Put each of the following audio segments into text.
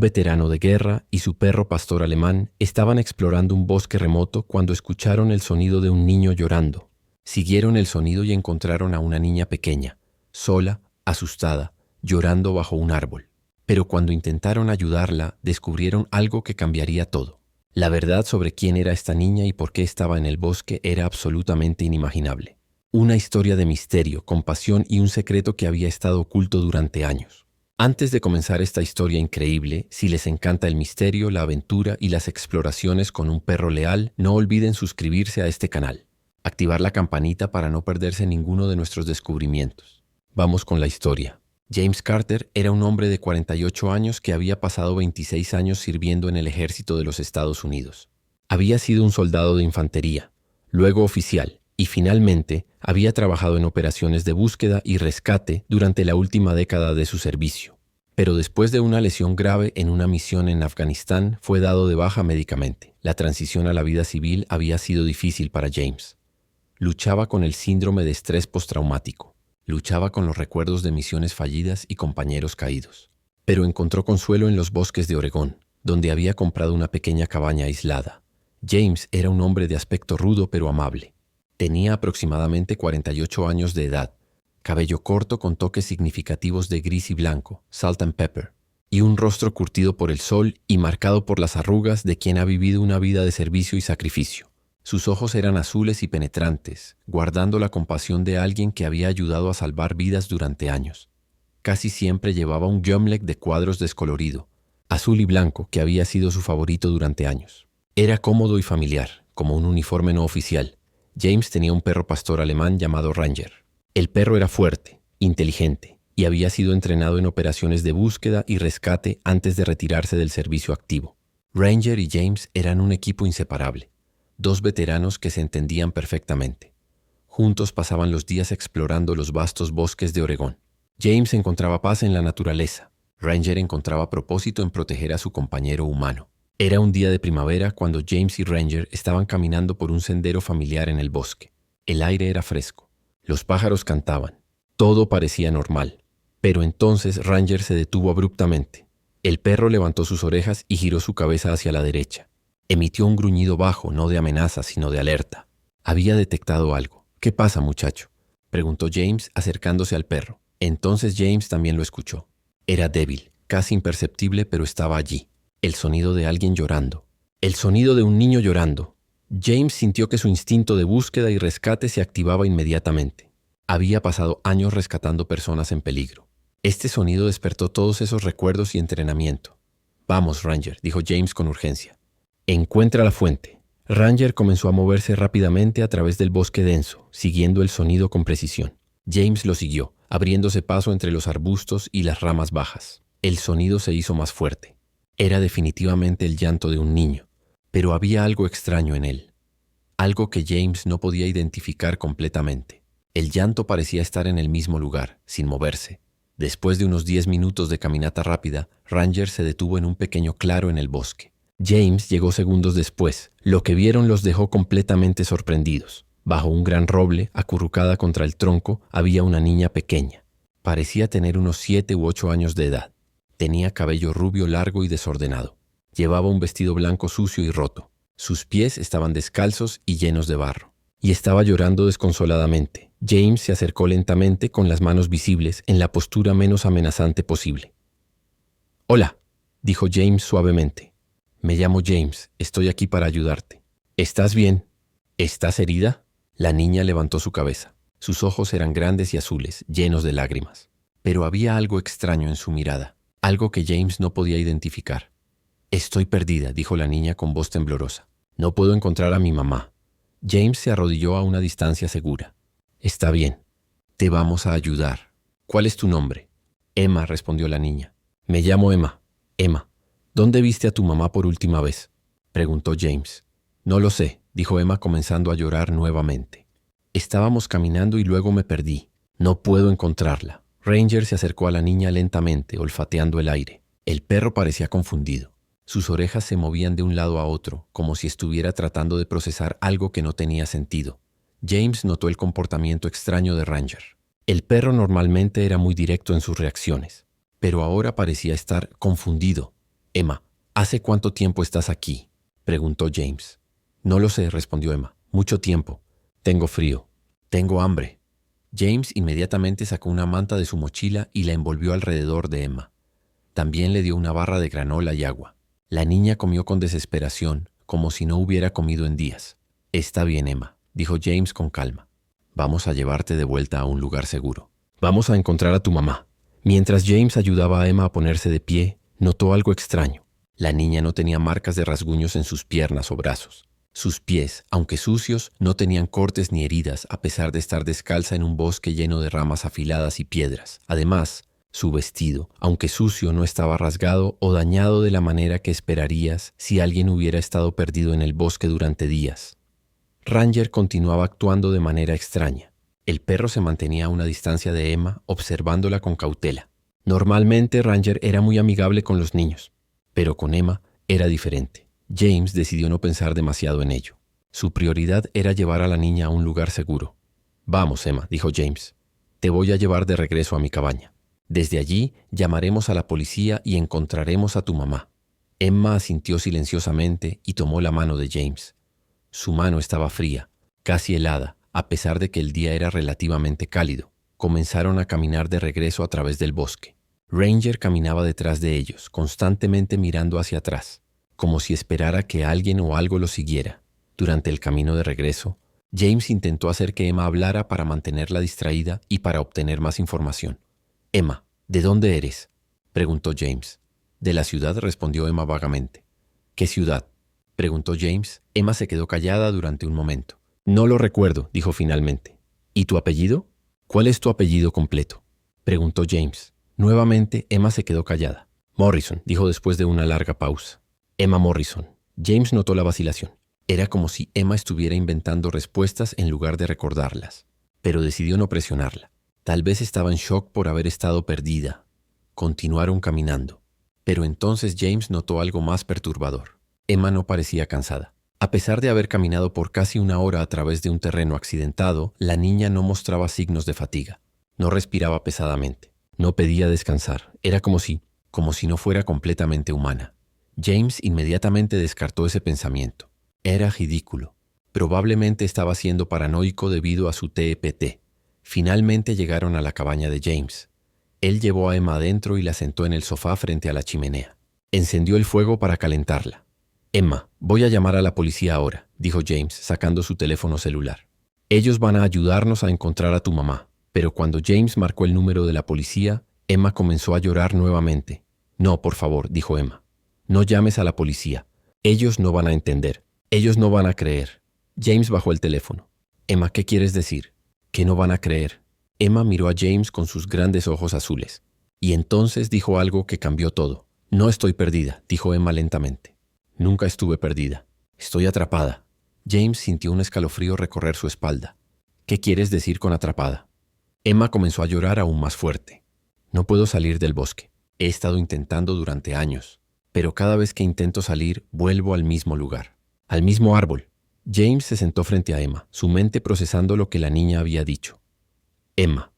Un veterano de guerra y su perro pastor alemán estaban explorando un bosque remoto cuando escucharon el sonido de un niño llorando. Siguieron el sonido y encontraron a una niña pequeña, sola, asustada, llorando bajo un árbol. Pero cuando intentaron ayudarla, descubrieron algo que cambiaría todo. La verdad sobre quién era esta niña y por qué estaba en el bosque era absolutamente inimaginable. Una historia de misterio, compasión y un secreto que había estado oculto durante años. Antes de comenzar esta historia increíble, si les encanta el misterio, la aventura y las exploraciones con un perro leal, no olviden suscribirse a este canal. Activar la campanita para no perderse ninguno de nuestros descubrimientos. Vamos con la historia. James Carter era un hombre de 48 años que había pasado 26 años sirviendo en el ejército de los Estados Unidos. Había sido un soldado de infantería, luego oficial, y finalmente había trabajado en operaciones de búsqueda y rescate durante la última década de su servicio. Pero después de una lesión grave en una misión en Afganistán, fue dado de baja médicamente. La transición a la vida civil había sido difícil para James. Luchaba con el síndrome de estrés postraumático. Luchaba con los recuerdos de misiones fallidas y compañeros caídos. Pero encontró consuelo en los bosques de Oregón, donde había comprado una pequeña cabaña aislada. James era un hombre de aspecto rudo pero amable. Tenía aproximadamente 48 años de edad, cabello corto con toques significativos de gris y blanco, salt and pepper, y un rostro curtido por el sol y marcado por las arrugas de quien ha vivido una vida de servicio y sacrificio. Sus ojos eran azules y penetrantes, guardando la compasión de alguien que había ayudado a salvar vidas durante años. Casi siempre llevaba un gömlek de cuadros descolorido, azul y blanco, que había sido su favorito durante años. Era cómodo y familiar, como un uniforme no oficial. James tenía un perro pastor alemán llamado Ranger. El perro era fuerte, inteligente, y había sido entrenado en operaciones de búsqueda y rescate antes de retirarse del servicio activo. Ranger y James eran un equipo inseparable. Dos veteranos que se entendían perfectamente. Juntos pasaban los días explorando los vastos bosques de Oregón. James encontraba paz en la naturaleza. Ranger encontraba propósito en proteger a su compañero humano. Era un día de primavera cuando James y Ranger estaban caminando por un sendero familiar en el bosque. El aire era fresco. Los pájaros cantaban. Todo parecía normal. Pero entonces Ranger se detuvo abruptamente. El perro levantó sus orejas y giró su cabeza hacia la derecha. Emitió un gruñido bajo, no de amenaza, sino de alerta. Había detectado algo. «¿Qué pasa, muchacho?», preguntó James acercándose al perro. Entonces James también lo escuchó. Era débil, casi imperceptible, pero estaba allí. El sonido de alguien llorando. El sonido de un niño llorando. James sintió que su instinto de búsqueda y rescate se activaba inmediatamente. Había pasado años rescatando personas en peligro. Este sonido despertó todos esos recuerdos y entrenamiento. «Vamos, Ranger», dijo James con urgencia. «Encuentra la fuente». Ranger comenzó a moverse rápidamente a través del bosque denso, siguiendo el sonido con precisión. James lo siguió, abriéndose paso entre los arbustos y las ramas bajas. El sonido se hizo más fuerte. Era definitivamente el llanto de un niño, pero había algo extraño en él. Algo que James no podía identificar completamente. El llanto parecía estar en el mismo lugar, sin moverse. Después de unos 10 minutos de caminata rápida, Ranger se detuvo en un pequeño claro en el bosque. James llegó segundos después. Lo que vieron los dejó completamente sorprendidos. Bajo un gran roble, acurrucada contra el tronco, había una niña pequeña. Parecía tener unos 7 u 8 años de edad. Tenía cabello rubio largo y desordenado. Llevaba un vestido blanco sucio y roto. Sus pies estaban descalzos y llenos de barro. Y estaba llorando desconsoladamente. James se acercó lentamente con las manos visibles en la postura menos amenazante posible. «Hola», dijo James suavemente. «Me llamo James, estoy aquí para ayudarte». «¿Estás bien? ¿Estás herida?». La niña levantó su cabeza. Sus ojos eran grandes y azules, llenos de lágrimas. Pero había algo extraño en su mirada, algo que James no podía identificar. «Estoy perdida», dijo la niña con voz temblorosa. «No puedo encontrar a mi mamá». James se arrodilló a una distancia segura. «Está bien. Te vamos a ayudar. ¿Cuál es tu nombre?». «Emma», respondió la niña. «Me llamo Emma». «Emma, ¿dónde viste a tu mamá por última vez?», preguntó James. «No lo sé», dijo Emma comenzando a llorar nuevamente. «Estábamos caminando y luego me perdí. No puedo encontrarla». Ranger se acercó a la niña lentamente, olfateando el aire. El perro parecía confundido. Sus orejas se movían de un lado a otro, como si estuviera tratando de procesar algo que no tenía sentido. James notó el comportamiento extraño de Ranger. El perro normalmente era muy directo en sus reacciones, pero ahora parecía estar confundido. Emma, ¿hace cuánto tiempo estás aquí?, preguntó James. No lo sé, respondió Emma. Mucho tiempo. Tengo frío. Tengo hambre. James inmediatamente sacó una manta de su mochila y la envolvió alrededor de Emma. También le dio una barra de granola y agua. La niña comió con desesperación, como si no hubiera comido en días. Está bien, Emma, dijo James con calma. Vamos a llevarte de vuelta a un lugar seguro. Vamos a encontrar a tu mamá. Mientras James ayudaba a Emma a ponerse de pie, notó algo extraño. La niña no tenía marcas de rasguños en sus piernas o brazos. Sus pies, aunque sucios, no tenían cortes ni heridas a pesar de estar descalza en un bosque lleno de ramas afiladas y piedras. Además, su vestido, aunque sucio, no estaba rasgado o dañado de la manera que esperarías si alguien hubiera estado perdido en el bosque durante días. Ranger continuaba actuando de manera extraña. El perro se mantenía a una distancia de Emma, observándola con cautela. Normalmente Ranger era muy amigable con los niños, pero con Emma era diferente. James decidió no pensar demasiado en ello. Su prioridad era llevar a la niña a un lugar seguro. Vamos, Emma, dijo James. Te voy a llevar de regreso a mi cabaña. Desde allí llamaremos a la policía y encontraremos a tu mamá. Emma asintió silenciosamente y tomó la mano de James. Su mano estaba fría, casi helada, a pesar de que el día era relativamente cálido. Comenzaron a caminar de regreso a través del bosque. Ranger caminaba detrás de ellos, constantemente mirando hacia atrás, como si esperara que alguien o algo lo siguiera. Durante el camino de regreso, James intentó hacer que Emma hablara para mantenerla distraída y para obtener más información. «Emma, ¿de dónde eres?», preguntó James. «De la ciudad», respondió Emma vagamente. «¿Qué ciudad?», preguntó James. Emma se quedó callada durante un momento. «No lo recuerdo», dijo finalmente. «¿Y tu apellido? ¿Cuál es tu apellido completo?», preguntó James. Nuevamente, Emma se quedó callada. «Morrison», dijo después de una larga pausa. «Emma Morrison». James notó la vacilación. Era como si Emma estuviera inventando respuestas en lugar de recordarlas, pero decidió no presionarla. Tal vez estaba en shock por haber estado perdida. Continuaron caminando. Pero entonces James notó algo más perturbador. Emma no parecía cansada. A pesar de haber caminado por casi una hora a través de un terreno accidentado, la niña no mostraba signos de fatiga. No respiraba pesadamente. No pedía descansar. Era como si no fuera completamente humana. James inmediatamente descartó ese pensamiento. Era ridículo. Probablemente estaba siendo paranoico debido a su TEPT. Finalmente llegaron a la cabaña de James. Él llevó a Emma adentro y la sentó en el sofá frente a la chimenea. Encendió el fuego para calentarla. «Emma, voy a llamar a la policía ahora», dijo James, sacando su teléfono celular. «Ellos van a ayudarnos a encontrar a tu mamá». Pero cuando James marcó el número de la policía, Emma comenzó a llorar nuevamente. «No, por favor», dijo Emma. «No llames a la policía. Ellos no van a entender. Ellos no van a creer». James bajó el teléfono. «Emma, ¿qué quieres decir?». «Que no van a creer». Emma miró a James con sus grandes ojos azules. Y entonces dijo algo que cambió todo. «No estoy perdida», dijo Emma lentamente. «Nunca estuve perdida. Estoy atrapada». James sintió un escalofrío recorrer su espalda. «¿Qué quieres decir con atrapada?». Emma comenzó a llorar aún más fuerte. «No puedo salir del bosque. He estado intentando durante años, pero cada vez que intento salir, vuelvo al mismo lugar, al mismo árbol». James se sentó frente a Emma, su mente procesando lo que la niña había dicho. «Emma,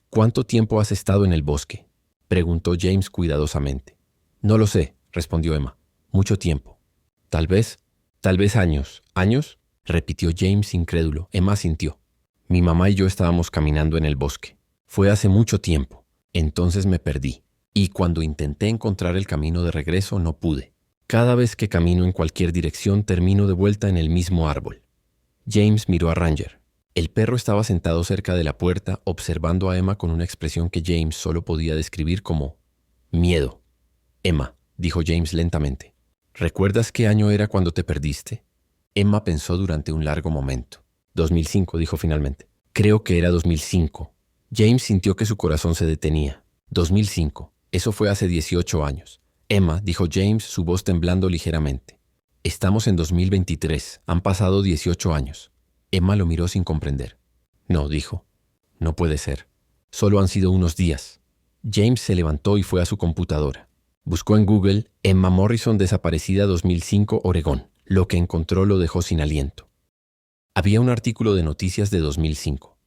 ¿cuánto tiempo has estado en el bosque?», preguntó James cuidadosamente. «No lo sé», respondió Emma. «Mucho tiempo». Tal vez años». «¿Años?», repitió James incrédulo. Emma asintió. «Mi mamá y yo estábamos caminando en el bosque. Fue hace mucho tiempo. Entonces me perdí. Y cuando intenté encontrar el camino de regreso no pude. Cada vez que camino en cualquier dirección termino de vuelta en el mismo árbol». James miró a Ranger. El perro estaba sentado cerca de la puerta observando a Emma con una expresión que James solo podía describir como miedo. «Emma», dijo James lentamente, «¿recuerdas qué año era cuando te perdiste?». Emma pensó durante un largo momento. 2005, dijo finalmente. «Creo que era 2005». James sintió que su corazón se detenía. 2005. Eso fue hace 18 años. «Emma», dijo James, su voz temblando ligeramente. «Estamos en 2023. Han pasado 18 años». Emma lo miró sin comprender. «No», dijo. «No puede ser. Solo han sido unos días». James se levantó y fue a su computadora. Buscó en Google «Emma Morrison desaparecida 2005, Oregón». Lo que encontró lo dejó sin aliento. Había un artículo de noticias de 2005.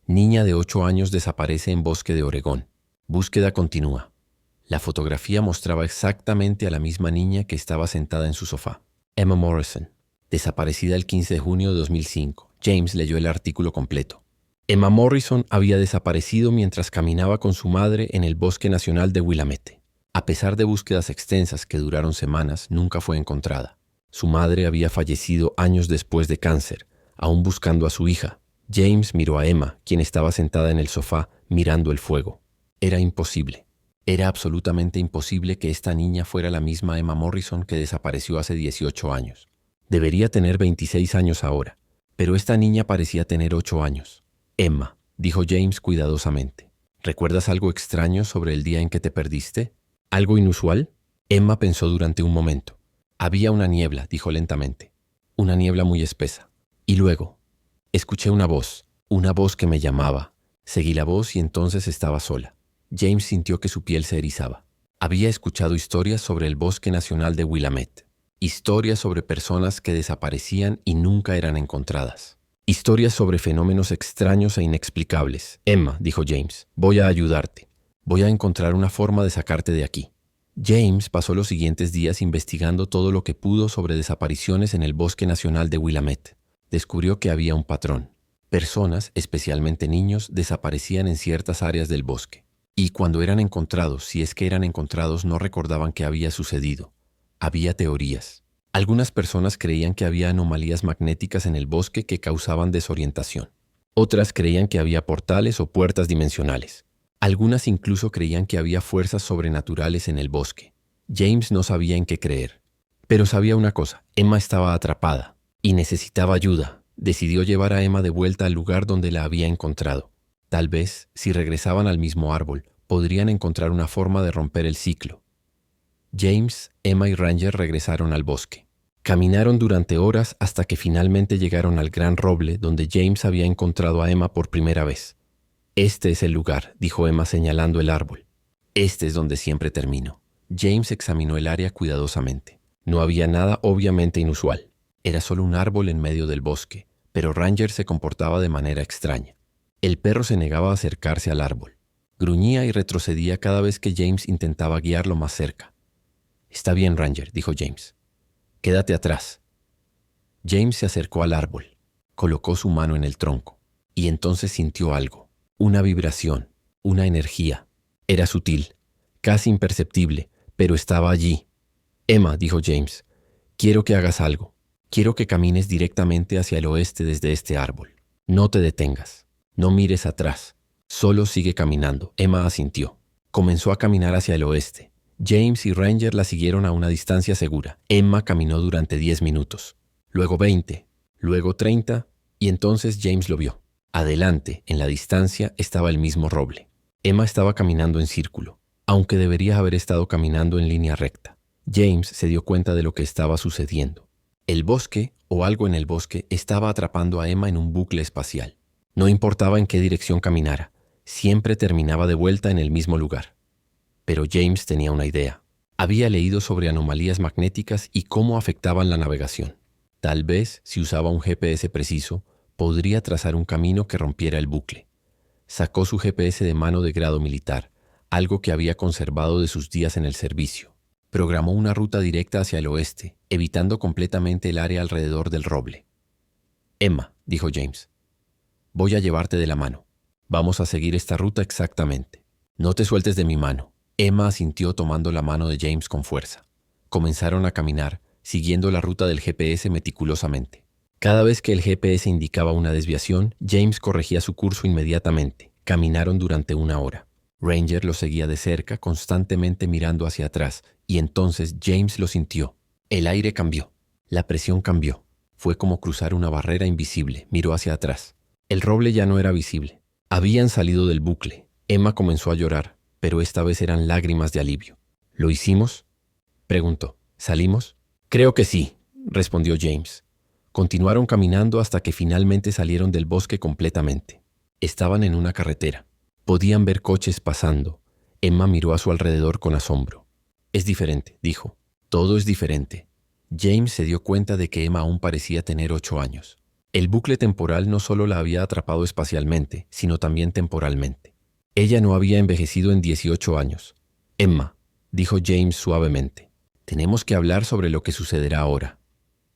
«Niña de 8 años desaparece en bosque de Oregón. Búsqueda continúa». La fotografía mostraba exactamente a la misma niña que estaba sentada en su sofá. Emma Morrison, desaparecida el 15 de junio de 2005. James leyó el artículo completo. Emma Morrison había desaparecido mientras caminaba con su madre en el Bosque Nacional de Willamette. A pesar de búsquedas extensas que duraron semanas, nunca fue encontrada. Su madre había fallecido años después de cáncer, aún buscando a su hija. James miró a Emma, quien estaba sentada en el sofá, mirando el fuego. Era imposible. Era absolutamente imposible que esta niña fuera la misma Emma Morrison que desapareció hace 18 años. Debería tener 26 años ahora, pero esta niña parecía tener 8 años. Emma, dijo James cuidadosamente, ¿recuerdas algo extraño sobre el día en que te perdiste? ¿Algo inusual? Emma pensó durante un momento. Había una niebla, dijo lentamente. Una niebla muy espesa. Y luego, escuché una voz que me llamaba. Seguí la voz y entonces estaba sola. James sintió que su piel se erizaba. Había escuchado historias sobre el Bosque Nacional de Willamette. Historias sobre personas que desaparecían y nunca eran encontradas. Historias sobre fenómenos extraños e inexplicables. Emma, dijo James, voy a ayudarte. Voy a encontrar una forma de sacarte de aquí. James pasó los siguientes días investigando todo lo que pudo sobre desapariciones en el Bosque Nacional de Willamette. Descubrió que había un patrón. Personas, especialmente niños, desaparecían en ciertas áreas del bosque. Y cuando eran encontrados, si es que eran encontrados, no recordaban qué había sucedido. Había teorías. Algunas personas creían que había anomalías magnéticas en el bosque que causaban desorientación. Otras creían que había portales o puertas dimensionales. Algunas incluso creían que había fuerzas sobrenaturales en el bosque. James no sabía en qué creer. Pero sabía una cosa, Emma estaba atrapada y necesitaba ayuda. Decidió llevar a Emma de vuelta al lugar donde la había encontrado. Tal vez, si regresaban al mismo árbol, podrían encontrar una forma de romper el ciclo. James, Emma y Ranger regresaron al bosque. Caminaron durante horas hasta que finalmente llegaron al gran roble donde James había encontrado a Emma por primera vez. Este es el lugar, dijo Emma señalando el árbol. Este es donde siempre termino. James examinó el área cuidadosamente. No había nada obviamente inusual. Era solo un árbol en medio del bosque, pero Ranger se comportaba de manera extraña. El perro se negaba a acercarse al árbol. Gruñía y retrocedía cada vez que James intentaba guiarlo más cerca. Está bien, Ranger, dijo James. Quédate atrás. James se acercó al árbol, colocó su mano en el tronco, y entonces sintió algo, una vibración, una energía. Era sutil, casi imperceptible, pero estaba allí. Emma, dijo James, quiero que hagas algo. Quiero que camines directamente hacia el oeste desde este árbol. No te detengas, no mires atrás, solo sigue caminando. Emma asintió. Comenzó a caminar hacia el oeste. James y Ranger la siguieron a una distancia segura. Emma caminó durante 10 minutos, luego 20, luego 30, y entonces James lo vio. Adelante, en la distancia, estaba el mismo roble. Emma estaba caminando en círculo, aunque debería haber estado caminando en línea recta. James se dio cuenta de lo que estaba sucediendo. El bosque, o algo en el bosque, estaba atrapando a Emma en un bucle espacial. No importaba en qué dirección caminara, siempre terminaba de vuelta en el mismo lugar. Pero James tenía una idea. Había leído sobre anomalías magnéticas y cómo afectaban la navegación. Tal vez, si usaba un GPS preciso, podría trazar un camino que rompiera el bucle. Sacó su GPS de mano de grado militar, algo que había conservado de sus días en el servicio. Programó una ruta directa hacia el oeste, evitando completamente el área alrededor del roble. Emma, dijo James, voy a llevarte de la mano. Vamos a seguir esta ruta exactamente. No te sueltes de mi mano. Emma asintió tomando la mano de James con fuerza. Comenzaron a caminar, siguiendo la ruta del GPS meticulosamente. Cada vez que el GPS indicaba una desviación, James corregía su curso inmediatamente. Caminaron durante 1 hora. Ranger lo seguía de cerca, constantemente mirando hacia atrás, y entonces James lo sintió. El aire cambió. La presión cambió. Fue como cruzar una barrera invisible. Miró hacia atrás. El roble ya no era visible. Habían salido del bucle. Emma comenzó a llorar, pero esta vez eran lágrimas de alivio. ¿Lo hicimos?, preguntó. ¿Salimos? Creo que sí, respondió James. Continuaron caminando hasta que finalmente salieron del bosque completamente. Estaban en una carretera. Podían ver coches pasando. Emma miró a su alrededor con asombro. Es diferente, dijo. Todo es diferente. James se dio cuenta de que Emma aún parecía tener 8 años. El bucle temporal no solo la había atrapado espacialmente, sino también temporalmente. Ella no había envejecido en 18 años. Emma, dijo James suavemente. Tenemos que hablar sobre lo que sucederá ahora.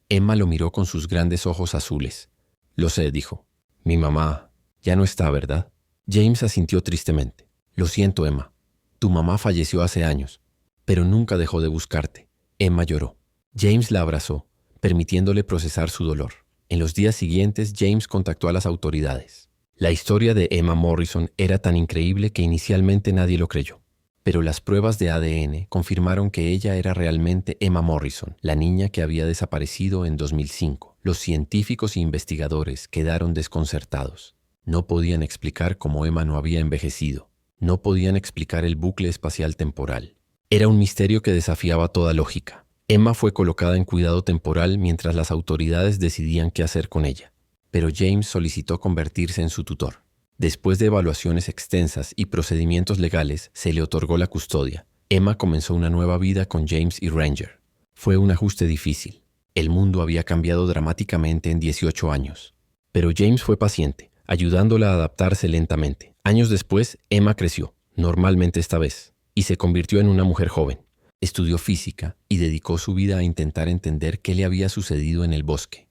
Emma lo miró con sus grandes ojos azules. Lo sé, dijo. Mi mamá ya no está, ¿verdad? James asintió tristemente. Lo siento, Emma. Tu mamá falleció hace años, pero nunca dejó de buscarte. Emma lloró. James la abrazó, permitiéndole procesar su dolor. En los días siguientes, James contactó a las autoridades. La historia de Emma Morrison era tan increíble que inicialmente nadie lo creyó. Pero las pruebas de ADN confirmaron que ella era realmente Emma Morrison, la niña que había desaparecido en 2005. Los científicos e investigadores quedaron desconcertados. No podían explicar cómo Emma no había envejecido. No podían explicar el bucle espacial temporal. Era un misterio que desafiaba toda lógica. Emma fue colocada en cuidado temporal mientras las autoridades decidían qué hacer con ella. Pero James solicitó convertirse en su tutor. Después de evaluaciones extensas y procedimientos legales, se le otorgó la custodia. Emma comenzó una nueva vida con James y Ranger. Fue un ajuste difícil. El mundo había cambiado dramáticamente en 18 años. Pero James fue paciente, ayudándola a adaptarse lentamente. Años después, Emma creció, normalmente esta vez, y se convirtió en una mujer joven. Estudió física y dedicó su vida a intentar entender qué le había sucedido en el bosque.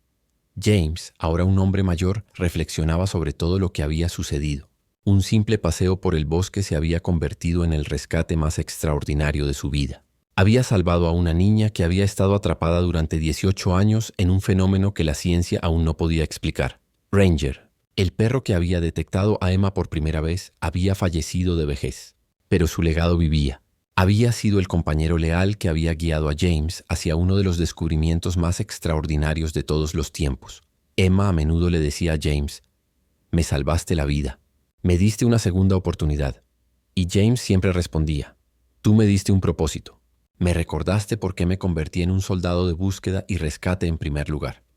James, ahora un hombre mayor, reflexionaba sobre todo lo que había sucedido. Un simple paseo por el bosque se había convertido en el rescate más extraordinario de su vida. Había salvado a una niña que había estado atrapada durante 18 años en un fenómeno que la ciencia aún no podía explicar. Ranger, el perro que había detectado a Emma por primera vez, había fallecido de vejez. Pero su legado vivía. Había sido el compañero leal que había guiado a James hacia uno de los descubrimientos más extraordinarios de todos los tiempos. Emma a menudo le decía a James, «Me salvaste la vida. Me diste una segunda oportunidad». Y James siempre respondía, «Tú me diste un propósito. Me recordaste por qué me convertí en un soldado de búsqueda y rescate en primer lugar».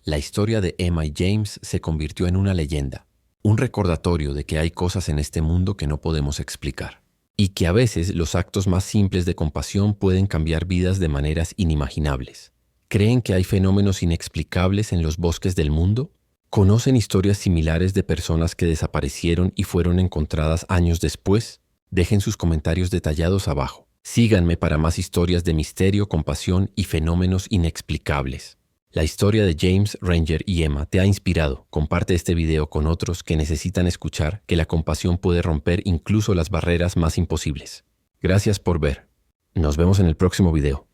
La historia de Emma y James se convirtió en una leyenda, un recordatorio de que hay cosas en este mundo que no podemos explicar, y que a veces los actos más simples de compasión pueden cambiar vidas de maneras inimaginables. ¿Creen que hay fenómenos inexplicables en los bosques del mundo? ¿Conocen historias similares de personas que desaparecieron y fueron encontradas años después? Dejen sus comentarios detallados abajo. Síganme para más historias de misterio, compasión y fenómenos inexplicables. La historia de James, Ranger y Emma te ha inspirado. Comparte este video con otros que necesitan escuchar que la compasión puede romper incluso las barreras más imposibles. Gracias por ver. Nos vemos en el próximo video.